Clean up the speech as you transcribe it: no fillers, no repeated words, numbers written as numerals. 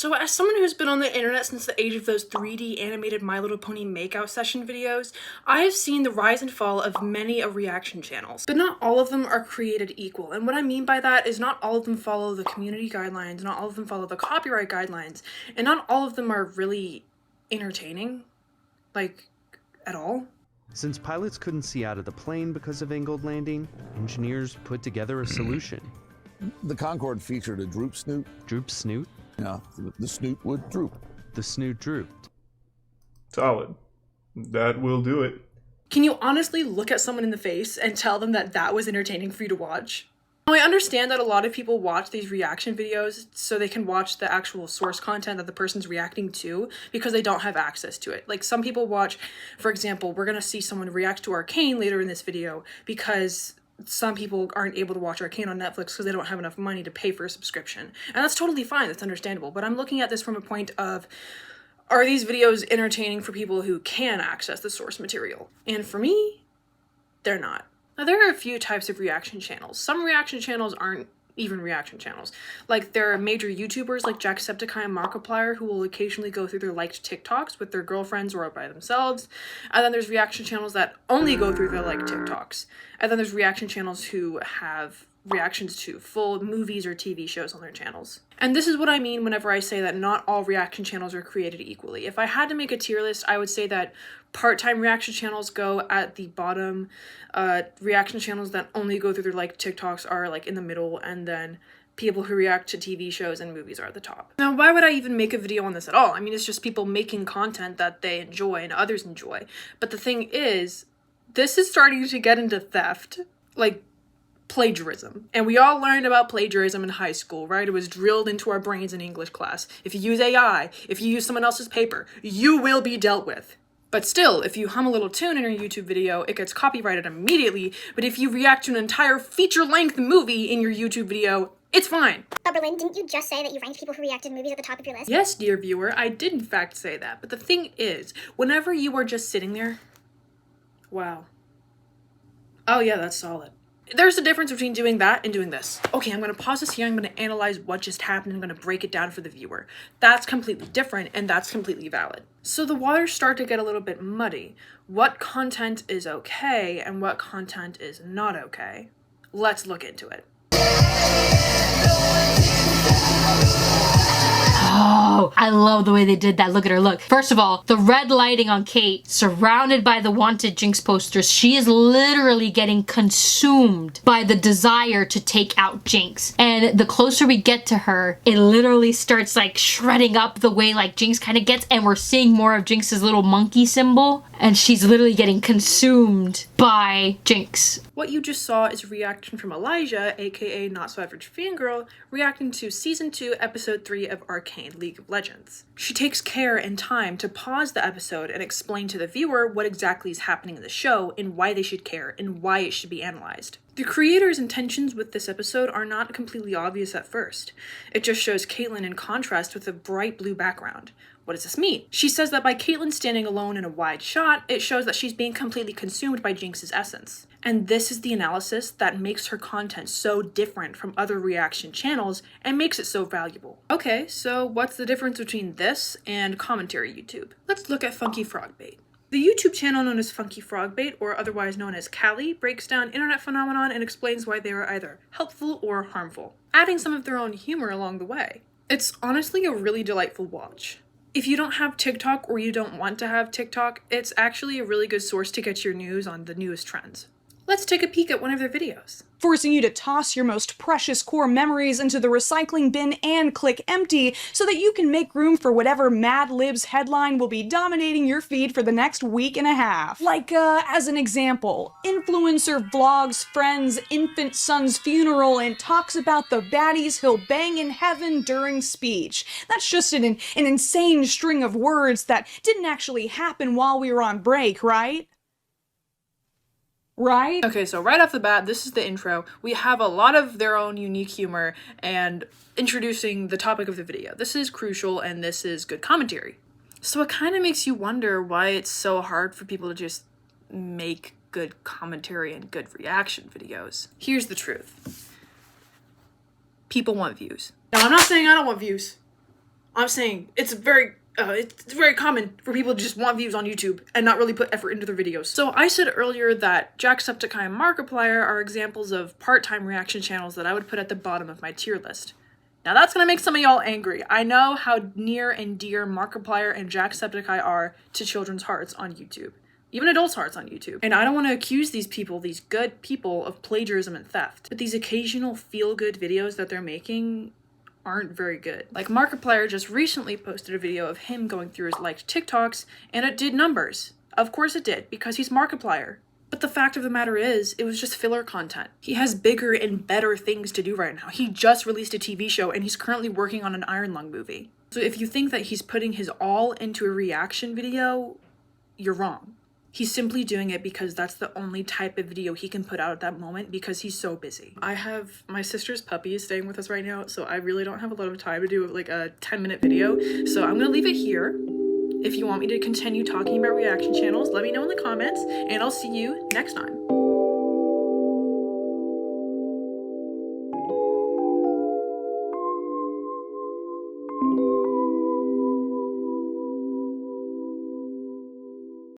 So as someone who's been on the internet since the age of those 3D animated My Little Pony makeout session videos, I have seen the rise and fall of many reaction channels, but not all of them are created equal. And what I mean by that is not all of them follow the community guidelines, not all of them follow the copyright guidelines, and not all of them are really entertaining, like, at all. Since pilots couldn't see out of the plane because of angled landing, engineers put together a solution. The Concorde featured a droop snoot. Droop snoot? Yeah, the snoot would droop. The snoot drooped. Solid. That will do it. Can you honestly look at someone in the face and tell them that that was entertaining for you to watch? Now, I understand that a lot of people watch these reaction videos so they can watch the actual source content that the person's reacting to because they don't have access to it. Like, some people watch, for example, we're gonna see someone react to Arcane later in this video because some people aren't able to watch Arcane on Netflix because they don't have enough money to pay for a subscription. And that's totally fine, that's understandable. But I'm looking at this from a point of, are these videos entertaining for people who can access the source material? And for me, they're not. Now, there are a few types of reaction channels. Some reaction channels aren't even reaction channels. Like, there are major YouTubers like Jacksepticeye and Markiplier who will occasionally go through their liked TikToks with their girlfriends or by themselves. And then there's reaction channels that only go through their liked TikToks. And then there's reaction channels who have reactions to full movies or TV shows on their channels. And this is what I mean whenever I say that not all reaction channels are created equally. If I had to make a tier list, I would say that part-time reaction channels go at the bottom, reaction channels that only go through their like TikToks are like in the middle, and then people who react to TV shows and movies are at the top. Now, why would I even make a video on this at all? I mean, it's just people making content that they enjoy and others enjoy. But the thing is, this is starting to get into theft, like plagiarism. And we all learned about plagiarism in high school, right? It was drilled into our brains in English class. If you use AI, if you use someone else's paper, you will be dealt with. But still, if you hum a little tune in your YouTube video, it gets copyrighted immediately. But if you react to an entire feature-length movie in your YouTube video, it's fine. But Berlin, didn't you just say that you ranked people who reacted to movies at the top of your list? Yes, dear viewer, I did in fact say that. But the thing is, whenever you are just sitting there, wow. Oh yeah, that's solid. There's a difference between doing that and doing this. Okay, I'm gonna pause this here, I'm gonna analyze what just happened, I'm gonna break it down for the viewer. That's completely different, and that's completely valid. So the waters start to get a little bit muddy. What content is okay, and what content is not okay? Let's look into it. Oh, I love the way they did that. Look at her, look. First of all, the red lighting on Kate, surrounded by the wanted Jinx posters. She is literally getting consumed by the desire to take out Jinx. And the closer we get to her, it literally starts like shredding up the way like Jinx kind of gets, and we're seeing more of Jinx's little monkey symbol, and she's literally getting consumed by Jinx. What you just saw is a reaction from Elijah, aka Not So Average Fangirl, reacting to Season 2, Episode 3 of Arcane League of Legends. She takes care and time to pause the episode and explain to the viewer what exactly is happening in the show and why they should care and why it should be analyzed. The creator's intentions with this episode are not completely obvious at first. It just shows Caitlyn in contrast with a bright blue background. What does this mean? She says that by Caitlyn standing alone in a wide shot, it shows that she's being completely consumed by Jinx's essence. And this is the analysis that makes her content so different from other reaction channels and makes it so valuable. Okay, so what's the difference between this and commentary YouTube? Let's look at Funky Frogbait. The YouTube channel known as Funky Frogbait, or otherwise known as Callie, breaks down internet phenomenon and explains why they are either helpful or harmful, adding some of their own humor along the way. It's honestly a really delightful watch. If you don't have TikTok or you don't want to have TikTok, it's actually a really good source to get your news on the newest trends. Let's take a peek at one of their videos. Forcing you to toss your most precious core memories into the recycling bin and click empty so that you can make room for whatever Mad Libs headline will be dominating your feed for the next week and a half. Like, as an example, influencer vlogs friend's infant son's funeral and talks about the baddies he'll bang in heaven during speech. That's just an insane string of words that didn't actually happen while we were on break, right? Right? Okay, so right off the bat, this is the intro. We have a lot of their own unique humor and introducing the topic of the video. This is crucial and this is good commentary. So it kind of makes you wonder why it's so hard for people to just make good commentary and good reaction videos. Here's the truth. People want views. Now, I'm not saying I don't want views. I'm saying it's very common for people to just want views on YouTube and not really put effort into their videos. So I said earlier that Jacksepticeye and Markiplier are examples of part-time reaction channels that I would put at the bottom of my tier list. Now that's gonna make some of y'all angry. I know how near and dear Markiplier and Jacksepticeye are to children's hearts on YouTube. Even adults' hearts on YouTube. And I don't want to accuse these people, these good people, of plagiarism and theft. But these occasional feel-good videos that they're making aren't very good. Like Markiplier just recently posted a video of him going through his liked TikToks, and it did numbers. Of course it did, because he's Markiplier. But the fact of the matter is, it was just filler content. He has bigger and better things to do right now. He just released a TV show, and he's currently working on an Iron Lung movie. So if you think that he's putting his all into a reaction video, you're wrong. He's simply doing it because that's the only type of video he can put out at that moment because he's so busy. I have my sister's puppy staying with us right now, so I really don't have a lot of time to do like a 10-minute video. So I'm gonna leave it here. If you want me to continue talking about reaction channels, let me know in the comments, and I'll see you next time.